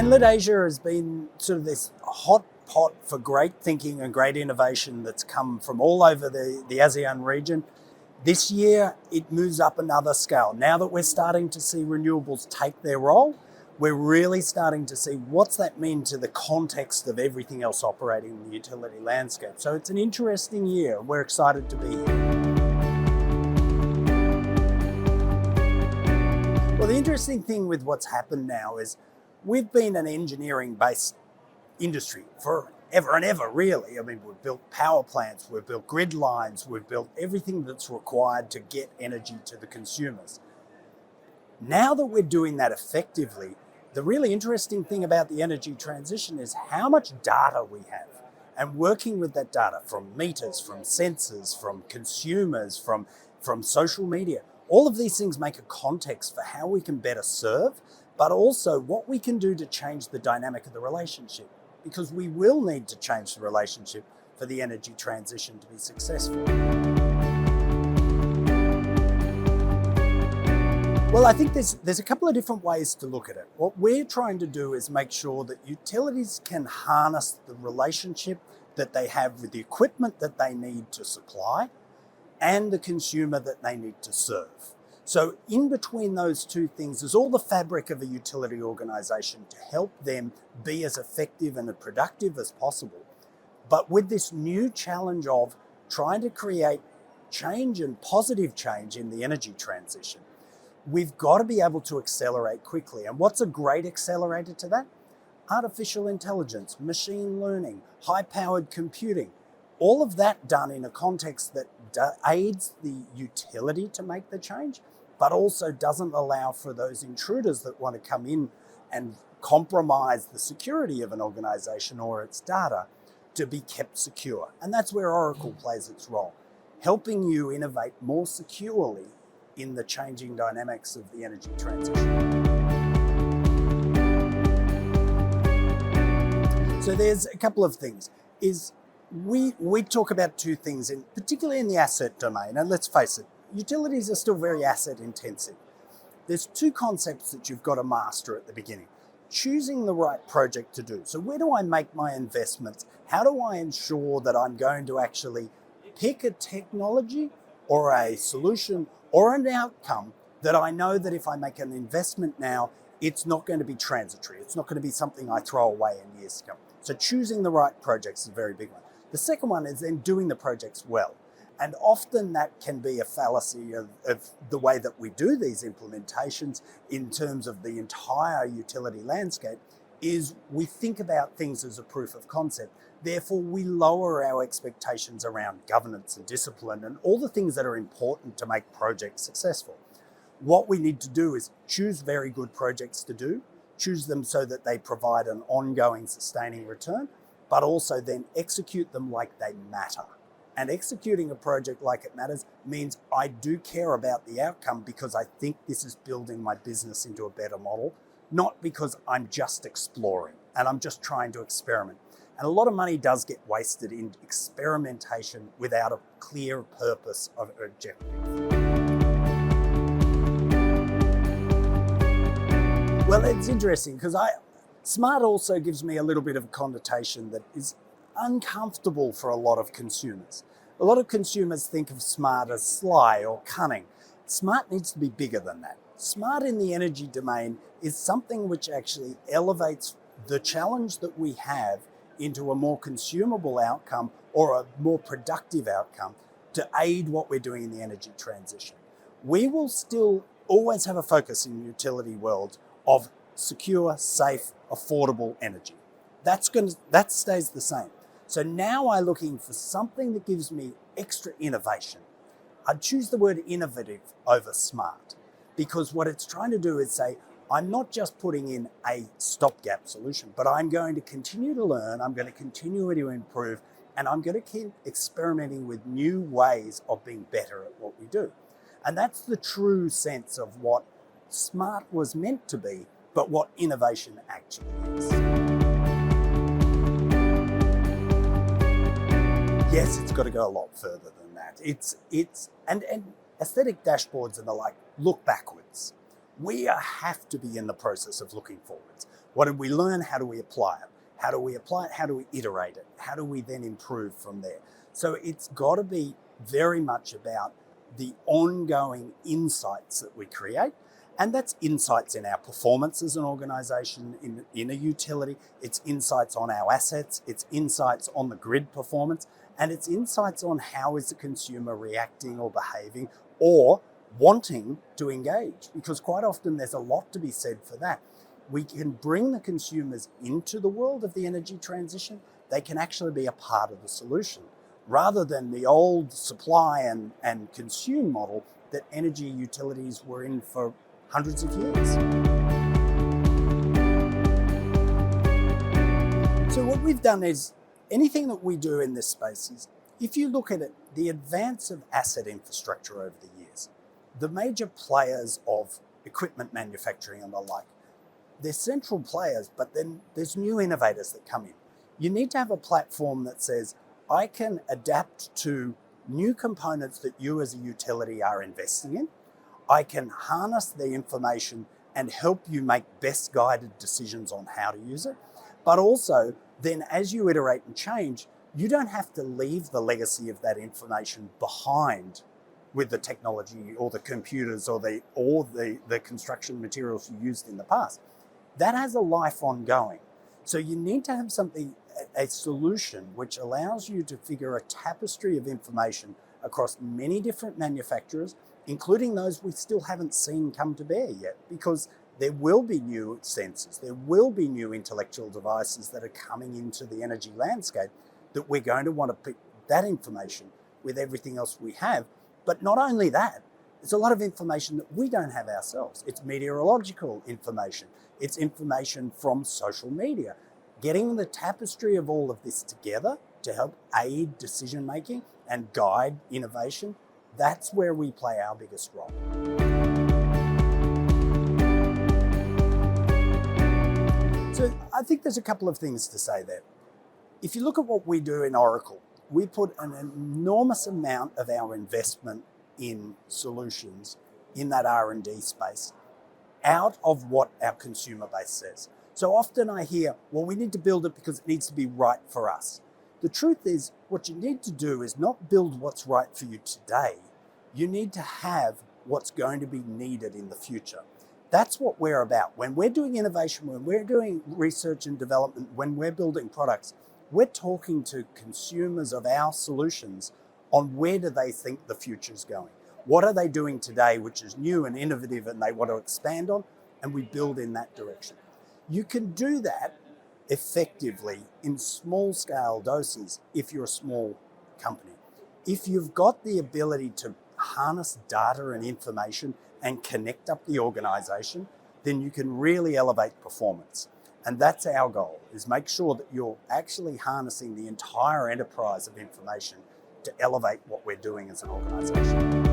Enlit Asia has been sort of this hot pot for great thinking and great innovation that's come from all over the ASEAN region. This year, it moves up another scale. Now that we're starting to see renewables take their role, we're really starting to see what's that mean to the context of everything else operating in the utility landscape. So it's an interesting year. We're excited to be here. Well, the interesting thing with what's happened now is we've been an engineering-based industry forever and ever, really. I mean, we've built power plants, we've built grid lines, we've built everything that's required to get energy to the consumers. Now that we're doing that effectively, the really interesting thing about the energy transition is how much data we have. And working with that data from meters, from sensors, from consumers, from social media, all of these things make a context for how we can better serve, but also what we can do to change the dynamic of the relationship. Because we will need to change the relationship for the energy transition to be successful. Well, I think there's a couple of different ways to look at it. What we're trying to do is make sure that utilities can harness the relationship that they have with the equipment that they need to supply and the consumer that they need to serve. So in between those two things is all the fabric of a utility organisation to help them be as effective and as productive as possible. But with this new challenge of trying to create change and positive change in the energy transition, we've got to be able to accelerate quickly. And what's a great accelerator to that? Artificial intelligence, machine learning, high-powered computing, all of that done in a context that aids the utility to make the change, but also doesn't allow for those intruders that want to come in and compromise the security of an organisation or its data to be kept secure. And that's where Oracle plays its role, helping you innovate more securely in the changing dynamics of the energy transition. So there's a couple of things. We talk about two things, particularly in the asset domain, and let's face it, utilities are still very asset intensive. There's two concepts that you've got to master at the beginning. Choosing the right project to do. So where do I make my investments? How do I ensure that I'm going to actually pick a technology or a solution or an outcome that I know that if I make an investment now, it's not going to be transitory. It's not going to be something I throw away in years to come. So choosing the right projects is a very big one. The second one is then doing the projects well. And often that can be a fallacy of the way that we do these implementations in terms of the entire utility landscape is we think about things as a proof of concept. Therefore, we lower our expectations around governance and discipline and all the things that are important to make projects successful. What we need to do is choose very good projects to do, choose them so that they provide an ongoing sustaining return, but also then execute them like they matter. And executing a project like it matters means I do care about the outcome because I think this is building my business into a better model, not because I'm just exploring and I'm just trying to experiment. And a lot of money does get wasted in experimentation without a clear purpose of objective. Well, it's interesting because smart also gives me a little bit of a connotation that is uncomfortable for a lot of consumers. A lot of consumers think of smart as sly or cunning. Smart needs to be bigger than that. Smart in the energy domain is something which actually elevates the challenge that we have into a more consumable outcome or a more productive outcome to aid what we're doing in the energy transition. We will still always have a focus in the utility world of secure, safe, affordable energy. That stays the same. So now I'm looking for something that gives me extra innovation. I'd choose the word innovative over smart because what it's trying to do is say, I'm not just putting in a stopgap solution, but I'm going to continue to learn, I'm going to continue to improve, and I'm going to keep experimenting with new ways of being better at what we do. And that's the true sense of what smart was meant to be, but what innovation actually is. Yes, it's got to go a lot further than that. And aesthetic dashboards and the like look backwards. We have to be in the process of looking forwards. What did we learn? How do we apply it? How do we apply it? How do we iterate it? How do we then improve from there? So it's got to be very much about the ongoing insights that we create. And that's insights in our performance as an organization, in a utility. It's insights on our assets. It's insights on the grid performance. And it's insights on how is the consumer reacting or behaving or wanting to engage. Because quite often there's a lot to be said for that. We can bring the consumers into the world of the energy transition. They can actually be a part of the solution, rather than the old supply and consume model that energy utilities were in for hundreds of years. So what we've done is, anything that we do in this space is, if you look at it, the advance of asset infrastructure over the years, the major players of equipment manufacturing and the like, they're central players, but then there's new innovators that come in. You need to have a platform that says, I can adapt to new components that you as a utility are investing in. I can harness the information and help you make best guided decisions on how to use it. But also, then as you iterate and change, you don't have to leave the legacy of that information behind with the technology or the computers or the construction materials you used in the past. That has a life ongoing. So you need to have something, a solution which allows you to figure a tapestry of information across many different manufacturers, including those we still haven't seen come to bear yet, because there will be new sensors, there will be new intellectual devices that are coming into the energy landscape that we're going to want to pick that information with everything else we have. But not only that, it's a lot of information that we don't have ourselves. It's meteorological information. It's information from social media. Getting the tapestry of all of this together to help aid decision making and guide innovation, that's where we play our biggest role. So I think there's a couple of things to say there. If you look at what we do in Oracle, we put an enormous amount of our investment in solutions in that R&D space out of what our consumer base says. So often I hear, well, we need to build it because it needs to be right for us. The truth is, what you need to do is not build what's right for you today. You need to have what's going to be needed in the future. That's what we're about. When we're doing innovation, when we're doing research and development, when we're building products, we're talking to consumers of our solutions on where do they think the future's going. What are they doing today which is new and innovative and they want to expand on, and we build in that direction. You can do that effectively in small scale doses if you're a small company. If you've got the ability to harness data and information and connect up the organization, then you can really elevate performance. And that's our goal, is make sure that you're actually harnessing the entire enterprise of information to elevate what we're doing as an organization.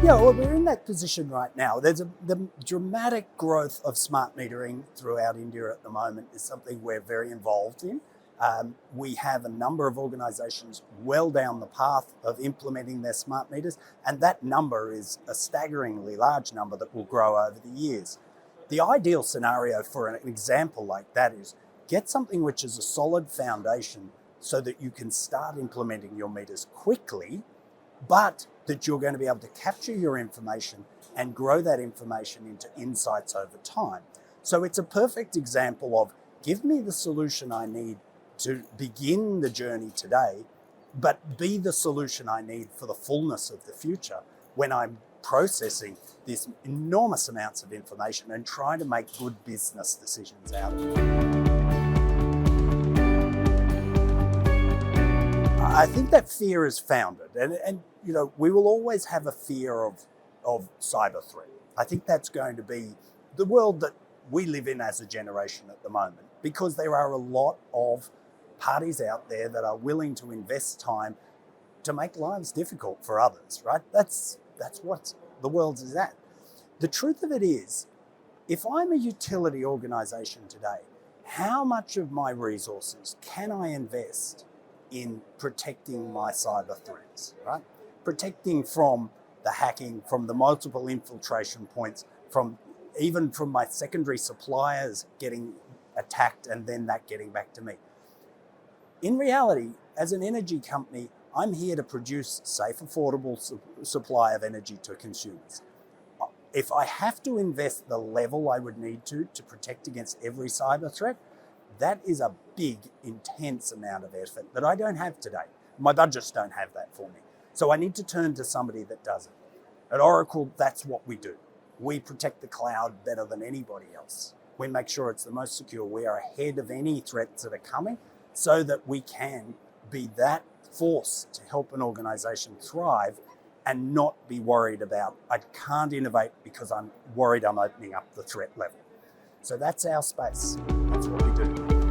Yeah, well, we're in that position right now. The dramatic growth of smart metering throughout India at the moment is something we're very involved in. We have a number of organisations well down the path of implementing their smart meters, and that number is a staggeringly large number that will grow over the years. The ideal scenario for an example like that is get something which is a solid foundation so that you can start implementing your meters quickly, but that you're going to be able to capture your information and grow that information into insights over time. So it's a perfect example of, give me the solution I need to begin the journey today, but be the solution I need for the fullness of the future when I'm processing this enormous amounts of information and trying to make good business decisions out of it. I think that fear is founded, and you know, we will always have a fear of cyber threat. I think that's going to be the world that we live in as a generation at the moment, because there are a lot of parties out there that are willing to invest time to make lives difficult for others, right? That's what the world is at. The truth of it is, if I'm a utility organisation today, how much of my resources can I invest in protecting my cyber threats, right? Protecting from the hacking, from the multiple infiltration points, even from my secondary suppliers getting attacked and then that getting back to me. In reality, as an energy company, I'm here to produce safe, affordable supply of energy to consumers. If I have to invest the level I would need to protect against every cyber threat, that is a big, intense amount of effort that I don't have today. My budgets don't have that for me. So I need to turn to somebody that does it. At Oracle, that's what we do. We protect the cloud better than anybody else. We make sure it's the most secure. We are ahead of any threats that are coming so that we can be that force to help an organization thrive and not be worried about, I can't innovate because I'm worried I'm opening up the threat level. So that's our space. That's what we do.